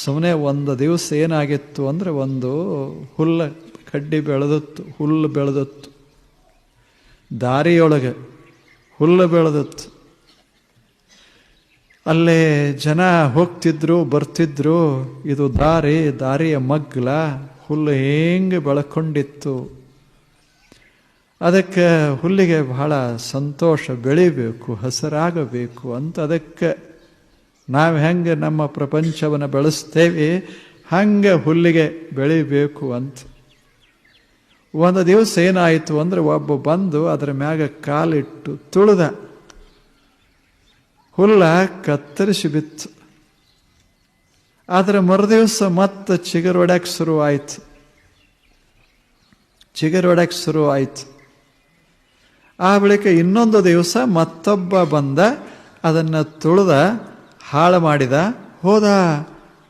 ಸುಮ್ಮನೆ ಒಂದು ದಿವಸ ಏನಾಗಿತ್ತು ಅಂದರೆ ಒಂದು ಹುಲ್ಲು ಕಡ್ಡಿ ಬೆಳೆದತ್ತು, ಹುಲ್ಲು ಬೆಳೆದತ್ತು, ದಾರಿಯೊಳಗೆ ಹುಲ್ಲು ಬೆಳೆದತ್ತು. ಅಲ್ಲೇ ಜನ ಹೋಗ್ತಿದ್ರು ಬರ್ತಿದ್ರು. ಇದು ದಾರಿಯ ಮಗ್ಲ, ಹುಲ್ಲು ಹೆಂಗೆ ಬೆಳ್ಕೊಂಡಿತ್ತು. ಅದಕ್ಕೆ ಹುಲ್ಲಿಗೆ ಬಹಳ ಸಂತೋಷ, ಬೆಳಿಬೇಕು, ಹಸಿರಾಗಬೇಕು ಅಂತ. ಅದಕ್ಕೆ ನಾವು ಹೆಂಗೆ ನಮ್ಮ ಪ್ರಪಂಚವನ್ನು ಬೆಳೆಸ್ತೇವೆ ಹಂಗೆ ಹುಲ್ಲಿಗೆ ಬೆಳಿಬೇಕು ಅಂತ. ಒಂದು ದಿವಸ ಏನಾಯಿತು ಅಂದರೆ ಒಬ್ಬ ಬಂದು ಅದರ ಮ್ಯಾಗ ಕಾಲಿಟ್ಟು ತುಳಿದ, ಹುಲ್ಲ ಕತ್ತರಿಸಿ ಬಿತ್ತು. ಆದರೆ ಮರುದಿವಸ ಮತ್ತೆ ಚಿಗುರೊಡಕ್ಕೆ ಶುರುವಾಯಿತು. ಆ ಬಳಿಕ ಇನ್ನೊಂದು ದಿವಸ ಮತ್ತೊಬ್ಬ ಬಂದ, ಅದನ್ನು ತುಳಿದ, ಹಾಳು ಮಾಡಿದ, ಹೋದ,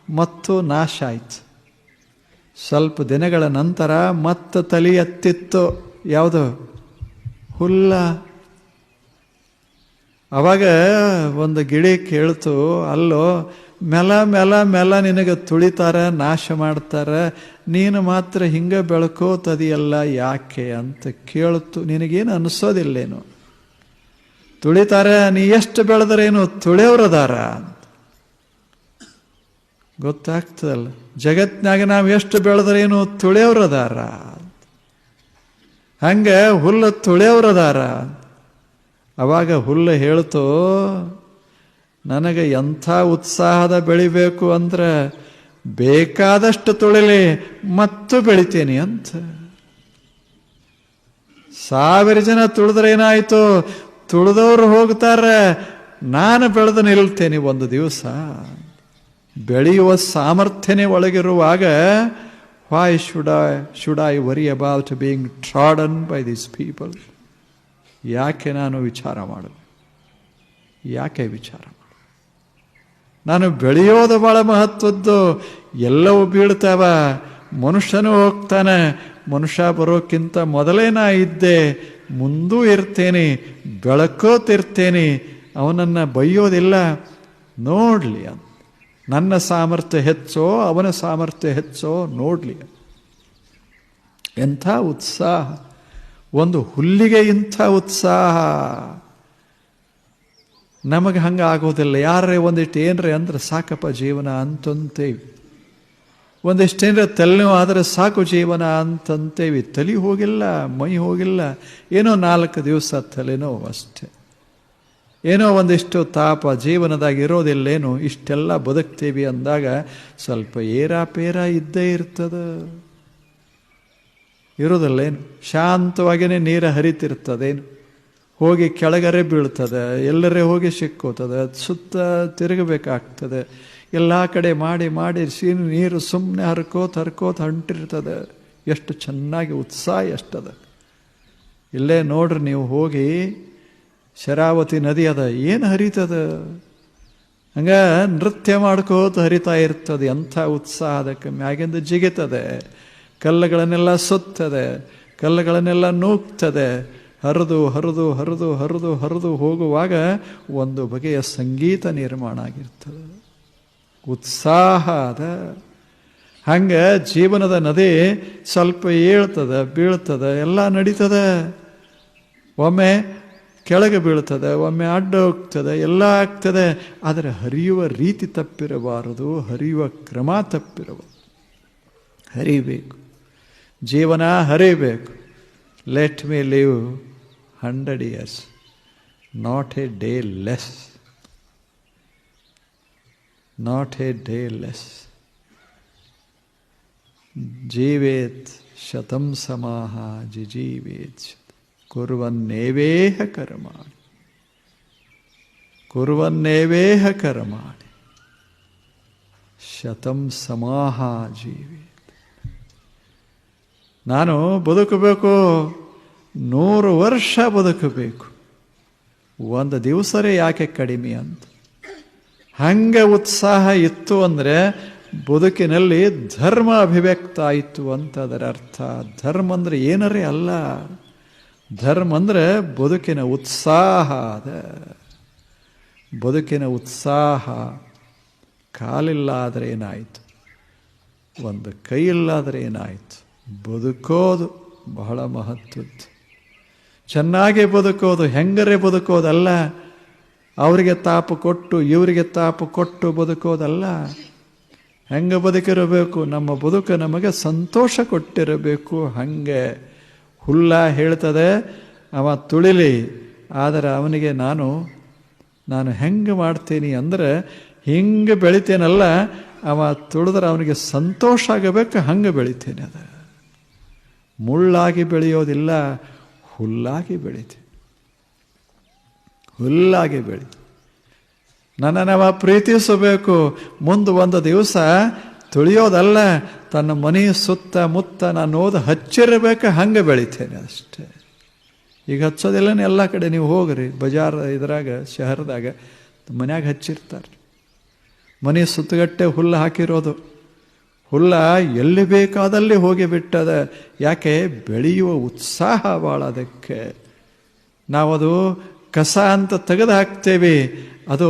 ಮತ್ತು ನಾಶ ಆಯಿತು. ಸ್ವಲ್ಪ ದಿನಗಳ ನಂತರ ಮತ್ತೆ ತಲೆ ಎತ್ತಿತ್ತು. ಯಾವುದು? ಹುಲ್ಲ. ಅವಾಗ ಒಂದು ಗಿಳಿ ಕೇಳ್ತು, ಅಲ್ಲೋ ಮೆಲ ನಿನಗೆ ತುಳಿತಾರೆ, ನಾಶ ಮಾಡ್ತಾರೆ, ನೀನು ಮಾತ್ರ ಹಿಂಗೆ ಬೆಳ್ಕೋತದಿಯಲ್ಲ ಯಾಕೆ ಅಂತ ಕೇಳ್ತು. ನಿನಗೇನು ಅನಿಸೋದಿಲ್ಲೇನು? ತುಳಿತಾರೆ, ನೀ ಎಷ್ಟು ಬೆಳೆದ್ರೇನು ತುಳಿಯೋರದಾರ ಅಂತ ಗೊತ್ತಾಗ್ತದಲ್ಲ. ಜಗತ್ನಾಗ ನಾವು ಎಷ್ಟು ಬೆಳೆದ್ರೇನು ತುಳಿಯೋರದಾರ, ಹಂಗೆ ಹುಲ್ಲು ತುಳಿಯೋರದಾರ. ಅವಾಗ ಹುಲ್ಲು ಹೇಳ್ತು, ನನಗೆ ಎಂಥ ಉತ್ಸಾಹದ ಬೆಳಿಬೇಕು ಅಂದ್ರೆ ಬೇಕಾದಷ್ಟು ತುಳಿಲಿ ಮತ್ತು ಬೆಳಿತೀನಿ ಅಂತ. 1000 ಜನ ತುಳಿದ್ರೆ ಏನಾಯ್ತು? ತುಳಿದವ್ರು ಹೋಗ್ತಾರೆ, ನಾನು ಬೆಳೆದು ನಿಲ್ತೇನೆ ಒಂದು ದಿವಸ. ಬೆಳೆಯುವ ಸಾಮರ್ಥ್ಯನೇ ಒಳಗಿರುವಾಗ why should I worry about being trodden by these people? ಯಾಕೆ ನಾನು ವಿಚಾರ ಮಾಡೋದು? ನಾನು ಬೆಳೆಯೋದು ಬಹಳ ಮಹತ್ವದ್ದು. ಎಲ್ಲವೂ ಬೀಳ್ತಾವ, ಮನುಷ್ಯನೂ ಹೋಗ್ತಾನೆ. ಮನುಷ್ಯ ಬರೋಕ್ಕಿಂತ ಮೊದಲೇ ನಾ ಇದ್ದೆ, ಮುಂದೂ ಇರ್ತೇನೆ, ಬೆಳಕೋತಿರ್ತೇನೆ. ಅವನನ್ನು ಬೈಯೋದಿಲ್ಲ, ನೋಡ್ಲಿ ಅಂತ. ನನ್ನ ಸಾಮರ್ಥ್ಯ ಹೆಚ್ಚೋ ಅವನ ಸಾಮರ್ಥ್ಯ ಹೆಚ್ಚೋ ನೋಡ್ಲಿ. ಎಂಥ ಉತ್ಸಾಹ! ಒಂದು ಹುಲ್ಲಿಗೆ ಇಂಥ ಉತ್ಸಾಹ. ನಮಗೆ ಹಂಗೆ ಆಗೋದಿಲ್ಲ. ಯಾರೇ ಒಂದಿಷ್ಟು ಏನ್ರೆ ಅಂದ್ರೆ ಸಾಕಪ್ಪ ಜೀವನ ಅಂತಂತೇವಿ. ಒಂದಿಷ್ಟೇನ್ರೆ ತಲೆನೋವು ಆದರೆ ಸಾಕು ಜೀವನ ಅಂತಂತೇವಿ. ತಲೆ ಹೋಗಿಲ್ಲ, ಮೈ ಹೋಗಿಲ್ಲ, ಏನೋ 4 ದಿವಸ ತಲೆನೋವು ಅಷ್ಟೆ. ಏನೋ ಒಂದಿಷ್ಟು ತಾಪ ಜೀವನದಾಗ ಇರೋದಿಲ್ಲೇನು, ಇಷ್ಟೆಲ್ಲ ಬದುಕ್ತೇವಿ ಅಂದಾಗ ಸ್ವಲ್ಪ ಏರಾಪೇರ ಇದ್ದೇ ಇರೋದಿಲ್ಲೇನು. ಶಾಂತವಾಗಿಯೇ ನೀರು ಹರಿತಿರ್ತದೇನು, ಹೋಗಿ ಕೆಳಗರೆ ಬೀಳ್ತದೆ, ಎಲ್ಲರೇ ಹೋಗಿ ಸಿಕ್ಕೋತದೆ, ಸುತ್ತ ತಿರುಗಬೇಕಾಗ್ತದೆ. ಎಲ್ಲ ಕಡೆ ಮಾಡಿ ನೀರು ಸುಮ್ಮನೆ ಹರ್ಕೋತ ಹೊಂಟಿರ್ತದೆ. ಎಷ್ಟು ಚೆನ್ನಾಗಿ ಉತ್ಸಾಹ ಎಷ್ಟದ. ಇಲ್ಲೇ ನೋಡ್ರಿ ನೀವು ಹೋಗಿ, ಶರಾವತಿ ನದಿ ಅದ, ಏನು ಹರಿತದ, ಹಂಗ ನೃತ್ಯ ಮಾಡ್ಕೋತ ಹರಿತಾ ಇರ್ತದೆ. ಎಂಥ ಉತ್ಸಾಹ! ಅದಕ್ಕೆ ಮ್ಯಾಗಿಂದ ಜಿಗಿತದೆ, ಕಲ್ಲುಗಳನ್ನೆಲ್ಲ ಸುತ್ತದೆ, ಕಲ್ಲುಗಳನ್ನೆಲ್ಲ ನೂಗ್ತದೆ. ಹರಿದು ಹೋಗುವಾಗ ಒಂದು ಬಗೆಯ ಸಂಗೀತ ನಿರ್ಮಾಣ ಆಗಿರ್ತದೆ. ಉತ್ಸಾಹ ಅದ. ಹಂಗೆ ಜೀವನದ ನದಿ ಸ್ವಲ್ಪ ಏಳ್ತದೆ, ಬೀಳ್ತದೆ, ಎಲ್ಲ ನಡೀತದೆ. ಒಮ್ಮೆ ಕೆಳಗೆ ಬೀಳ್ತದೆ, ಒಮ್ಮೆ ಅಡ್ಡ ಹೋಗ್ತದೆ, ಎಲ್ಲ ಆಗ್ತದೆ. ಆದರೆ ಹರಿಯುವ ರೀತಿ ತಪ್ಪಿರಬಾರದು, ಹರಿಯುವ ಕ್ರಮ ತಪ್ಪಿರಬಾರದು. ಹರಿಬೇಕು, ಜೀವನ ಹರಿಬೇಕು. Let me live 100 years, not a day less. ಜೀವೇತ್ ಶತಂ ಸಮಾಹ ಜಿಜೀವೇತ್ ಕುರ್ವನ್ನೇವೇಹ ಕರ್ಮಾಣಿ ಶತಂ ಸಮಾಹ ಜೀವೇತ್. ನಾನು ಬದುಕಬೇಕು, 100 ವರ್ಷ ಬದುಕಬೇಕು, ಒಂದು ದಿವಸರೇ ಯಾಕೆ ಕಡಿಮೆ ಅಂತ. ಹಂಗೆ ಉತ್ಸಾಹ ಇತ್ತು ಅಂದರೆ ಬದುಕಿನಲ್ಲಿ ಧರ್ಮ ಅಭಿವ್ಯಕ್ತ ಆಯಿತು ಅಂತ ಅದರ ಅರ್ಥ. ಧರ್ಮ ಅಂದರೆ ಏನರೇ ಅಲ್ಲ, ಧರ್ಮ ಅಂದರೆ ಬದುಕಿನ ಉತ್ಸಾಹ. ಬದುಕಿನ ಉತ್ಸಾಹ ಕಾಲಿಲ್ಲ ಆದರೆ ಏನಾಯಿತು, ಒಂದು ಕೈ ಇಲ್ಲಾದರೆ ಏನಾಯಿತು. ಬದುಕೋದು ಬಹಳ ಮಹತ್ವದ್ದು. ಚೆನ್ನಾಗಿ ಬದುಕೋದು, ಹೆಂಗರೇ ಬದುಕೋದಲ್ಲ, ಅವರಿಗೆ ತಾಪು ಕೊಟ್ಟು ಇವರಿಗೆ ತಾಪು ಕೊಟ್ಟು ಬದುಕೋದಲ್ಲ. ಹೆಂಗೆ ಬದುಕಿರಬೇಕು, ನಮ್ಮ ಬದುಕು ನಮಗೆ ಸಂತೋಷ ಕೊಟ್ಟಿರಬೇಕು. ಹಂಗೆ ಹುಲ್ಲ ಹೇಳ್ತದೆ, ಅವ ತುಳಿಲಿ, ಆದರೆ ಅವನಿಗೆ ನಾನು ಹೆಂಗೆ ಮಾಡ್ತೀನಿ ಅಂದರೆ ಹಿಂಗೆ ಬೆಳಿತೇನಲ್ಲ, ಅವ ತುಳಿದ್ರೆ ಅವನಿಗೆ ಸಂತೋಷ ಆಗಬೇಕು, ಹಂಗೆ ಬೆಳಿತೇನೆ. ಅದು ಮುಳ್ಳಾಗಿ ಬೆಳೆಯೋದಿಲ್ಲ, ಹುಲ್ಲಾಗಿ ಬೆಳಿತೀನಿ, ಹುಲ್ಲಾಗಿ ಬೆಳಿ. ನನ್ನನ್ನು ಪ್ರೀತಿಸಬೇಕು, ಮುಂದೆ ಒಂದು ದಿವಸ ತುಳಿಯೋದಲ್ಲ, ತನ್ನ ಮನೆ ಸುತ್ತಮುತ್ತ ನಾನು ಹಚ್ಚಿರಬೇಕು, ಹಂಗೆ ಬೆಳಿತೇನೆ ಅಷ್ಟೇ. ಈಗ ಹಚ್ಚೋದಿಲ್ಲನೇ, ಎಲ್ಲ ಕಡೆ ನೀವು ಹೋಗ್ರಿ, ಬಜಾರ್ ಇದ್ರಾಗ ಶಹರದಾಗ ಮನ್ಯಾಗ ಹಚ್ಚಿರ್ತಾರೆ. ಮನೆ ಸುತ್ತಗಟ್ಟೆ ಹುಲ್ಲು ಹಾಕಿರೋದು. ಹುಲ್ಲ ಎಲ್ಲಿ ಬೇಕಾದಲ್ಲಿ ಹೋಗಿ ಬಿಟ್ಟದ. ಯಾಕೆ? ಬೆಳೆಯುವ ಉತ್ಸಾಹ ಭಾಳ ಅದಕ್ಕೆ. ನಾವದು ಕಸ ಅಂತ ತೆಗೆದು ಹಾಕ್ತೇವೆ, ಅದು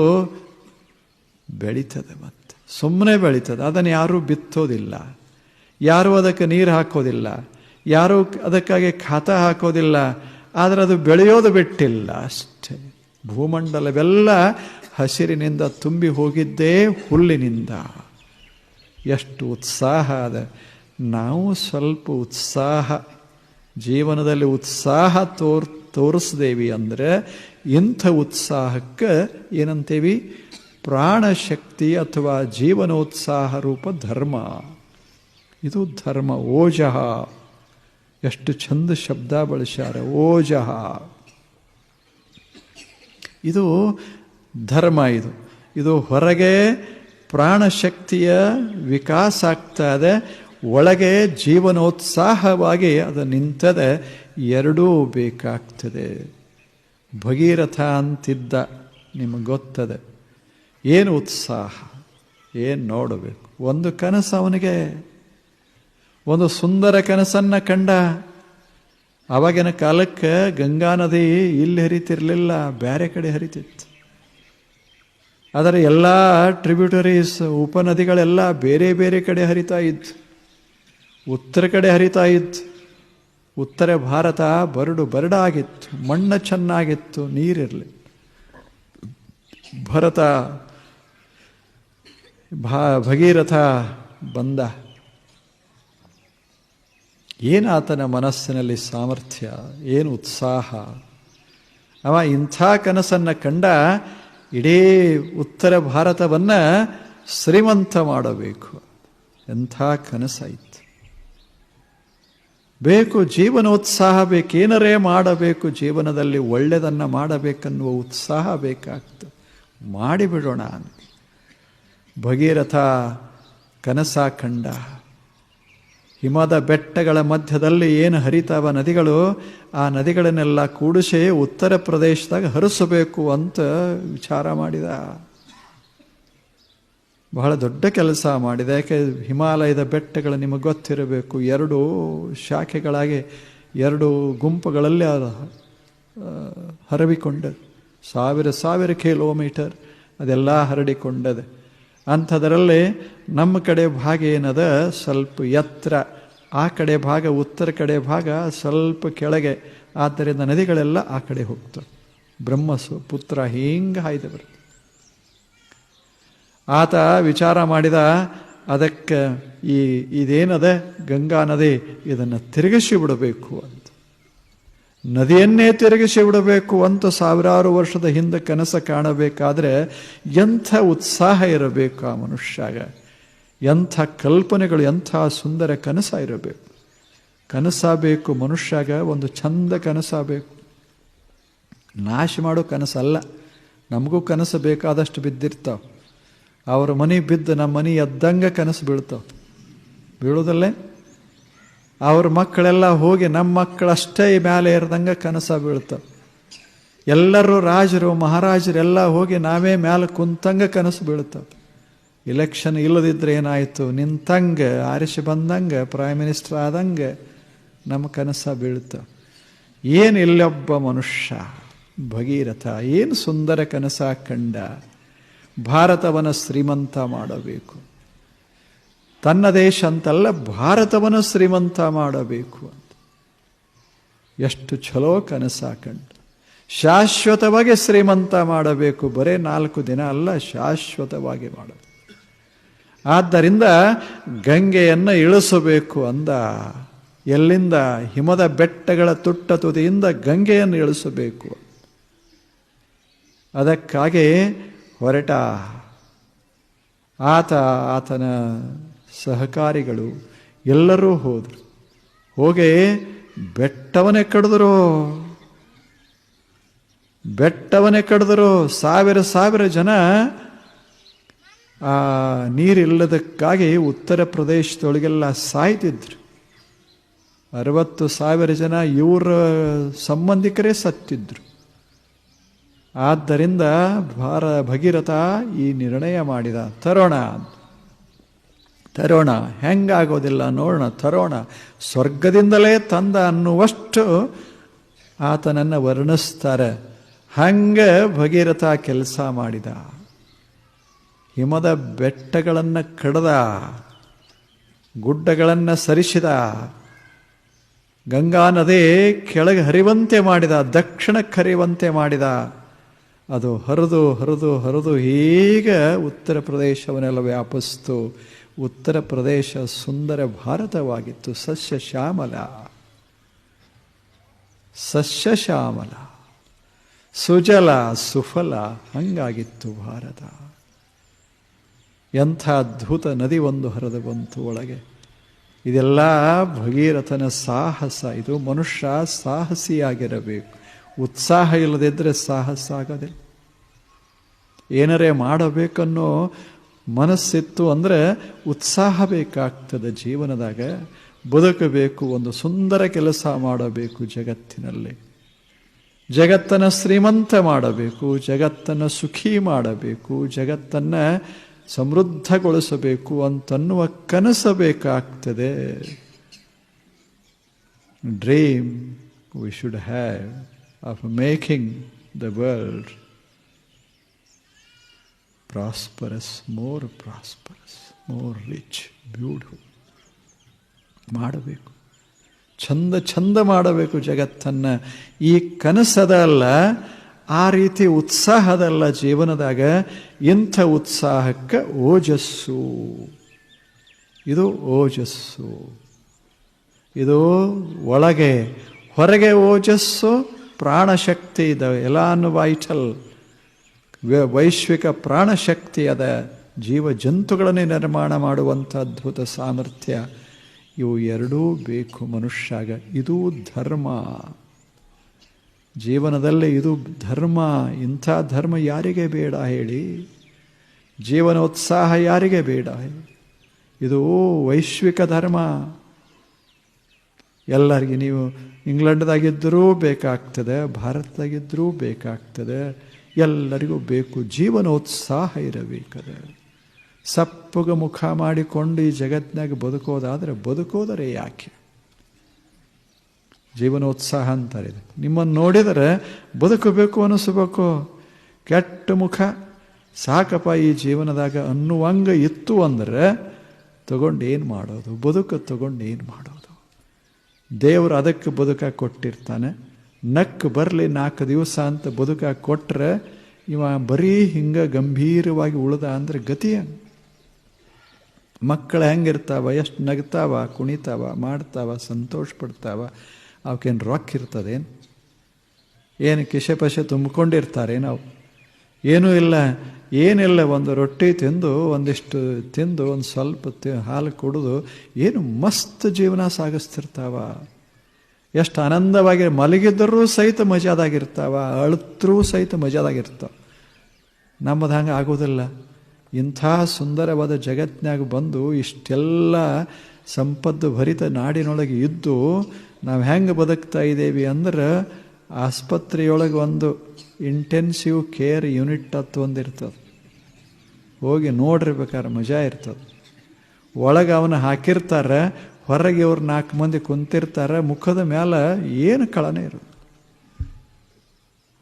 ಬೆಳೀತದೆ, ಮತ್ತೆ ಸುಮ್ಮನೆ ಬೆಳೀತದೆ. ಅದನ್ನು ಯಾರೂ ಬಿತ್ತೋದಿಲ್ಲ, ಯಾರೂ ಅದಕ್ಕೆ ನೀರು ಹಾಕೋದಿಲ್ಲ, ಯಾರೂ ಅದಕ್ಕಾಗಿ ಖಾತ ಹಾಕೋದಿಲ್ಲ. ಆದರೆ ಅದು ಬೆಳೆಯೋದು ಬಿಟ್ಟಿಲ್ಲ ಅಷ್ಟೇ. ಭೂಮಂಡಲವೆಲ್ಲ ಹಸಿರಿನಿಂದ ತುಂಬಿ ಹೋಗಿದ್ದೇ ಹುಲ್ಲಿನಿಂದ. ಎಷ್ಟು ಉತ್ಸಾಹ ಅದ. ನಾವು ಸ್ವಲ್ಪ ಉತ್ಸಾಹ, ಜೀವನದಲ್ಲಿ ಉತ್ಸಾಹ ತೋರಿಸ್ದೇವಿ ಅಂದರೆ ಇಂಥ ಉತ್ಸಾಹಕ್ಕೆ ಏನಂತೇವಿ? ಪ್ರಾಣಶಕ್ತಿ ಅಥವಾ ಜೀವನೋತ್ಸಾಹ ರೂಪ ಧರ್ಮ. ಇದು ಧರ್ಮ. ಓಜಃ, ಎಷ್ಟು ಚಂದ ಶಬ್ದ ಬಳಸ್ಯಾರ, ಓಜಃ. ಇದು ಧರ್ಮ. ಇದು ಹೊರಗೆ ಪ್ರಾಣಶಕ್ತಿಯ ವಿಕಾಸ ಆಗ್ತಾ ಇದೆ, ಒಳಗೆ ಜೀವನೋತ್ಸಾಹವಾಗಿ ಅದು ನಿಂತದೆ. ಎರಡೂ ಬೇಕಾಗ್ತದೆ. ಭಗೀರಥ ಅಂತಿದ್ದ, ನಿಮಗೆ ಗೊತ್ತದೆ. ಏನು ಉತ್ಸಾಹ, ಏನು ನೋಡಬೇಕು. ಒಂದು ಕನಸು ಅವನಿಗೆ, ಒಂದು ಸುಂದರ ಕನಸನ್ನು ಕಂಡ. ಆವಾಗಿನ ಕಾಲಕ್ಕೆ ಗಂಗಾ ನದಿ ಇಲ್ಲಿ ಹರಿತಿರಲಿಲ್ಲ, ಬೇರೆ ಕಡೆ ಹರಿತಿತ್ತು. ಆದರೆ ಎಲ್ಲ ಟ್ರಿಬ್ಯೂಟರೀಸ್, ಉಪನದಿಗಳೆಲ್ಲ ಬೇರೆ ಬೇರೆ ಕಡೆ ಹರಿತಾ ಇತ್ತು. ಉತ್ತರ ಕಡೆ ಹರಿತಾ ಇತ್ತು. ಉತ್ತರ ಭಾರತ ಬರಡಾಗಿತ್ತು, ಮಣ್ಣು ಚೆನ್ನಾಗಿತ್ತು, ನೀರಿರಲಿ. ಭಗೀರಥ ಬಂದ. ಏನು ಆತನ ಮನಸ್ಸಿನಲ್ಲಿ ಸಾಮರ್ಥ್ಯ, ಏನು ಉತ್ಸಾಹ. ಅವ ಇಂಥ ಕನಸನ್ನು ಕಂಡ, ಇಡೀ ಉತ್ತರ ಭಾರತವನ್ನು ಶ್ರೀಮಂತ ಮಾಡಬೇಕು. ಎಂಥ ಕನಸಾಯಿತು. ಬೇಕು ಜೀವನೋತ್ಸಾಹ ಬೇಕು, ಏನರೇ ಮಾಡಬೇಕು, ಜೀವನದಲ್ಲಿ ಒಳ್ಳೆಯದನ್ನು ಮಾಡಬೇಕನ್ನುವ ಉತ್ಸಾಹ ಬೇಕಾಗ್ತದೆ. ಮಾಡಿಬಿಡೋಣ. ಭಗೀರಥ ಕನಸ ಕಂಡ. ಹಿಮದ ಬೆಟ್ಟಗಳ ಮಧ್ಯದಲ್ಲಿ ಏನು ಹರಿತಾವ ನದಿಗಳು, ಆ ನದಿಗಳನ್ನೆಲ್ಲ ಕೂಡಿಸಿ ಉತ್ತರ ಪ್ರದೇಶದಾಗ ಹರಿಸಬೇಕು ಅಂತ ವಿಚಾರ ಮಾಡಿದ. ಬಹಳ ದೊಡ್ಡ ಕೆಲಸ ಮಾಡಿದ. ಯಾಕೆ? ಹಿಮಾಲಯದ ಬೆಟ್ಟಗಳು ನಿಮಗೆ ಗೊತ್ತಿರಬೇಕು, ಎರಡು ಶಾಖೆಗಳಾಗಿ ಎರಡು ಗುಂಪುಗಳಲ್ಲಿ ಹರವಿಕೊಂಡது. ಸಾವಿರ ಕಿಲೋಮೀಟರ್ ಅದೆಲ್ಲ ಹರಡಿಕೊಂಡದೆ. ಅಂಥದರಲ್ಲಿ ನಮ್ಮ ಕಡೆ ಭಾಗ ಏನದ ಸ್ವಲ್ಪ ಎತ್ತರ, ಆ ಕಡೆ ಭಾಗ ಉತ್ತರ ಕಡೆ ಭಾಗ ಸ್ವಲ್ಪ ಕೆಳಗೆ. ಆದ್ದರಿಂದ ನದಿಗಳೆಲ್ಲ ಆ ಕಡೆ ಹೋಗ್ತವೆ. ಬ್ರಹ್ಮಪುತ್ರ ಹಿಂಗೆ ಹಾಯ್ದು ಬರುತ್ತೆ. ಆತ ವಿಚಾರ ಮಾಡಿದ, ಅದಕ್ಕೆ ಇದೇನದ ಗಂಗಾ ನದಿ, ಇದನ್ನು ತಿರುಗಿಸಿ ಬಿಡಬೇಕು ಅಂತ. ನದಿಯನ್ನೇ ತಿರುಗಿಸಿ ಬಿಡಬೇಕು ಅಂತ ಸಾವಿರಾರು ವರ್ಷದ ಹಿಂದೆ ಕನಸು ಕಾಣಬೇಕಾದ್ರೆ ಎಂಥ ಉತ್ಸಾಹ ಇರಬೇಕು ಆ ಮನುಷ್ಯಾಗ, ಎಂಥ ಕಲ್ಪನೆಗಳು, ಎಂಥ ಸುಂದರ ಕನಸ ಇರಬೇಕು. ಕನಸಾಗಬೇಕು ಮನುಷ್ಯಾಗ, ಒಂದು ಚಂದ ಕನಸಾಗಬೇಕು. ನಾಶ ಮಾಡೋ ಕನಸಲ್ಲ. ನಮಗೂ ಕನಸು ಬೇಕಾದಷ್ಟು ಬಿದ್ದಿರ್ತಾವೆ. ಅವ್ರ ಮನೆ ಬಿದ್ದು ನಮ್ಮ ಮನೆ ಎದ್ದಂಗೆ ಕನಸು ಬೀಳ್ತಾವೆ, ಬೀಳೋದಲ್ಲೇ. ಅವ್ರ ಮಕ್ಕಳೆಲ್ಲ ಹೋಗಿ ನಮ್ಮ ಮಕ್ಕಳಷ್ಟೇ ಮೇಲೆ ಇರ್ದಂಗೆ ಕನಸ ಬೀಳ್ತಾವೆ. ಎಲ್ಲರೂ ರಾಜರು ಮಹಾರಾಜರೆಲ್ಲ ಹೋಗಿ ನಾವೇ ಮೇಲೆ ಕುಂತಂಗೆ ಕನಸು ಬೀಳ್ತಾವೆ. ಇಲೆಕ್ಷನ್ ಇಲ್ಲದಿದ್ದರೆ ಏನಾಯಿತು, ನಿಂತಂಗೆ ಆರಿಸಿ ಬಂದಂಗೆ ಪ್ರೈಮ್ ಮಿನಿಸ್ಟರ್ ಆದಂಗೆ ನಮ್ಮ ಕನಸ ಬೀಳ್ತಾವೆ. ಏನು ಇಲ್ಲೊಬ್ಬ ಮನುಷ್ಯ ಭಗೀರಥ ಏನು ಸುಂದರ ಕನಸ ಕಂಡ. ಭಾರತವನ್ನು ಶ್ರೀಮಂತ ಮಾಡಬೇಕು. ತನ್ನ ದೇಶ ಅಂತಲ್ಲ, ಭಾರತವನ್ನು ಶ್ರೀಮಂತ ಮಾಡಬೇಕು ಅಂತ ಎಷ್ಟು ಚಲೋ ಕನಸಾಕಂಡು. ಶಾಶ್ವತವಾಗಿ ಶ್ರೀಮಂತ ಮಾಡಬೇಕು, ಬರೇ 4 ದಿನ ಅಲ್ಲ, ಶಾಶ್ವತವಾಗಿ ಮಾಡಬೇಕು. ಆದ್ದರಿಂದ ಗಂಗೆಯನ್ನು ಇಳಿಸಬೇಕು ಅಂದ. ಎಲ್ಲಿಂದ? ಹಿಮದ ಬೆಟ್ಟಗಳ ತುಟ್ಟ ತುದಿಯಿಂದ ಗಂಗೆಯನ್ನು ಇಳಿಸಬೇಕು. ಅದಕ್ಕಾಗಿ ಹೊರಟ ಆತನ ಸಹಕಾರಿಗಳು ಎಲ್ಲರೂ ಹೋದರು. ಹೋಗಿ ಬೆಟ್ಟವನ್ನೇ ಕಡಿದ್ರು. ಸಾವಿರ ಜನ ಆ ನೀರಿಲ್ಲದಕ್ಕಾಗಿ ಉತ್ತರ ಪ್ರದೇಶದೊಳಗೆಲ್ಲ ಸಾಯ್ತಿದ್ರು. 60,000 ಜನ ಇವರ ಸಂಬಂಧಿಕರೇ ಸತ್ತಿದ್ರು. ಆದ್ದರಿಂದ ಭಗೀರಥ ಈ ನಿರ್ಣಯ ಮಾಡಿದ, ತರೋಣ ಹೆಂಗಾಗೋದಿಲ್ಲ ನೋಡೋಣ, ತರೋಣ, ಸ್ವರ್ಗದಿಂದಲೇ ತಂದ ಅನ್ನುವಷ್ಟು ಆತನನ್ನು ವರ್ಣಿಸ್ತಾರೆ. ಹಂಗೆ ಭಗೀರಥ ಕೆಲಸ ಮಾಡಿದ. ಹಿಮದ ಬೆಟ್ಟಗಳನ್ನು ಕಡ್ದ, ಗುಡ್ಡಗಳನ್ನು ಸರಿಸಿದ, ಗಂಗಾ ನದಿ ಕೆಳಗೆ ಹರಿವಂತೆ ಮಾಡಿದ, ದಕ್ಷಿಣಕ್ಕೆ ಹರಿಯುವಂತೆ ಮಾಡಿದ. ಅದು ಹರಿದು ಹೀಗೆ ಉತ್ತರ ಪ್ರದೇಶವನ್ನೆಲ್ಲ ವ್ಯಾಪಿಸ್ತು. ಉತ್ತರ ಪ್ರದೇಶ ಸುಂದರ ಭಾರತವಾಗಿತ್ತು. ಸಸ್ಯಶ್ಯಾಮಲ, ಸುಜಲ ಸುಫಲ ಹಂಗಾಗಿತ್ತು ಭಾರತ. ಎಂಥ ಅದ್ಭುತ ನದಿ ಒಂದು ಹರಿದು ಬಂತು ಒಳಗೆ. ಇದೆಲ್ಲ ಭಗೀರಥನ ಸಾಹಸ. ಇದು ಮನುಷ್ಯ ಸಾಹಸಿಯಾಗಿರಬೇಕು. ಉತ್ಸಾಹ ಇಲ್ಲದಿದ್ದರೆ ಸಾಹಸ ಆಗದೆ. ಏನರೇ ಮಾಡಬೇಕನ್ನೋ ಮನಸ್ಸಿತ್ತು ಅಂದರೆ ಉತ್ಸಾಹ ಬೇಕಾಗ್ತದೆ. ಜೀವನದಾಗ ಬದುಕಬೇಕು, ಒಂದು ಸುಂದರ ಕೆಲಸ ಮಾಡಬೇಕು ಜಗತ್ತಿನಲ್ಲಿ. ಜಗತ್ತನ್ನು ಶ್ರೀಮಂತ ಮಾಡಬೇಕು, ಜಗತ್ತನ್ನು ಸುಖಿ ಮಾಡಬೇಕು, ಜಗತ್ತನ್ನು ಸಮೃದ್ಧಗೊಳಿಸಬೇಕು ಅಂತನ್ನುವ ಕನಸು ಬೇಕಾಗ್ತದೆ. Dream we should have of making the world prosperous, more rich, beautiful ಮಾಡಬೇಕು. ಚಂದ ಮಾಡಬೇಕು ಜಗತ್ತನ್ನು. ಈ ಕನಸದಲ್ಲ, ಆ ರೀತಿ ಉತ್ಸಾಹದಲ್ಲ ಜೀವನದಾಗ. ಇಂಥ ಉತ್ಸಾಹಕ್ಕೆ ಓಜಸ್ಸು. ಇದು ಓಜಸ್ಸು. ಇದು ಒಳಗೆ, ಹೊರಗೆ ಓಜಸ್ಸು, ಪ್ರಾಣಶಕ್ತಿ ಇದೆ. ಎಲಾನ್ ವೈಟಲ್, ವೈಶ್ವಿಕ ಪ್ರಾಣಶಕ್ತಿ ಅದ. ಜೀವ ಜಂತುಗಳನ್ನೇ ನಿರ್ಮಾಣ ಮಾಡುವಂಥ ಅದ್ಭುತ ಸಾಮರ್ಥ್ಯ. ಇವು ಎರಡೂ ಬೇಕು ಮನುಷ್ಯಾಗ. ಇದು ಧರ್ಮ. ಜೀವನದಲ್ಲಿ ಇದು ಧರ್ಮ. ಇಂಥ ಧರ್ಮ ಯಾರಿಗೆ ಬೇಡ ಹೇಳಿ? ಜೀವನೋತ್ಸಾಹ ಯಾರಿಗೆ ಬೇಡ? ಇದು ವೈಶ್ವಿಕ ಧರ್ಮ. ಎಲ್ಲರಿಗೆ, ನೀವು ಇಂಗ್ಲೆಂಡ್ದಾಗಿದ್ದರೂ ಬೇಕಾಗ್ತದೆ, ಭಾರತದಾಗಿದ್ದರೂ ಬೇಕಾಗ್ತದೆ, ಎಲ್ಲರಿಗೂ ಬೇಕು. ಜೀವನೋತ್ಸಾಹ ಇರಬೇಕದ. ಸಪ್ಪಗ ಮುಖ ಮಾಡಿಕೊಂಡು ಈ ಜಗತ್ತಿನಾಗ ಬದುಕೋದರೆ ಯಾಕೆ? ಜೀವನೋತ್ಸಾಹ ಅಂತಾರೆ. ನಿಮ್ಮನ್ನು ನೋಡಿದರೆ ಬದುಕಬೇಕು ಅನಿಸ್ಬೇಕು. ಕೆಟ್ಟ ಮುಖ ಸಾಕಪ್ಪ ಈ ಜೀವನದಾಗ ಅನ್ನುವಂಗ ಇತ್ತು ಅಂದರೆ ತಗೊಂಡು ಏನು ಮಾಡೋದು? ತಗೊಂಡು ಏನು ಮಾಡೋದು? ದೇವರು ಅದಕ್ಕೆ ಬದುಕಾಗಿ ಕೊಟ್ಟಿರ್ತಾನೆ. ನಕ್ಕು ಬರಲಿ 4 ದಿವಸ ಅಂತ ಬದುಕಾಗಿ ಕೊಟ್ಟರೆ ಇವ ಬರೀ ಹಿಂಗೆ ಗಂಭೀರವಾಗಿ ಉಳ್ದ ಅಂದರೆ ಗತಿಯ. ಮಕ್ಕಳು ಹೆಂಗಿರ್ತಾವ, ಎಷ್ಟು ನಗ್ತಾವ, ಕುಣಿತಾವ, ಮಾಡ್ತಾವ, ಸಂತೋಷ ಪಡ್ತಾವ. ಅವಕ್ಕೇನು ರೊಕ್ಕ ಇರ್ತದೇನು? ಏನು ಕಿಶೆ ಪಶೆ ತುಂಬಿಕೊಂಡಿರ್ತಾರೆ ನಾವು? ಏನೂ ಏನಿಲ್ಲ. ಒಂದು ರೊಟ್ಟಿ ತಿಂದು, ಒಂದಿಷ್ಟು ತಿಂದು, ಒಂದು ಸ್ವಲ್ಪ ಹಾಲು ಕುಡಿದು ಏನು ಮಸ್ತ್ ಜೀವನ ಸಾಗಿಸ್ತಿರ್ತಾವ. ಎಷ್ಟು ಆನಂದವಾಗಿ ಮಲಗಿದ್ದರೂ ಸಹಿತ ಮಜಾದಾಗಿರ್ತಾವ, ಅಳುತ್ತರೂ ಸಹಿತ ಮಜಾದಾಗಿರ್ತಾವ. ನಮ್ಮದು ಹಂಗೆ ಆಗೋದಿಲ್ಲ. ಇಂಥ ಸುಂದರವಾದ ಜಗತ್ತಿನಾಗ ಬಂದು ಇಷ್ಟೆಲ್ಲ ಸಂಪತ್ತು ಭರಿತ ನಾಡಿನೊಳಗೆ ಇದ್ದು ನಾವು ಹೆಂಗೆ ಬದುಕ್ತಾ ಇದ್ದೇವೆ ಅಂದ್ರೆ, ಆಸ್ಪತ್ರೆಯೊಳಗೆ ಒಂದು ಇಂಟೆನ್ಸಿವ್ ಕೇರ್ ಯೂನಿಟ್ ಅಂತ ಒಂದಿರ್ತದೆ. ಹೋಗಿ ನೋಡಿರ್ಬೇಕಾದ್ರೆ ಮಜಾ ಇರ್ತದೆ. ಒಳಗೆ ಅವನು ಹಾಕಿರ್ತಾರೆ, ಹೊರಗೆ ಇವ್ರು 4 ಮಂದಿ ಕುಂತಿರ್ತಾರೆ. ಮುಖದ ಮೇಲೆ ಏನು ಕಳನೇ ಇರೋದು.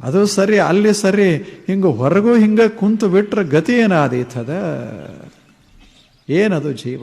ಅದು ಸರಿ, ಅಲ್ಲಿ ಸರಿ, ಹಿಂಗೆ ಹೊರಗೂ ಹಿಂಗೆ ಕುಂತು ಬಿಟ್ರೆ ಗತಿ ಏನಾದೀತದ? ಏನದು ಜೀವ?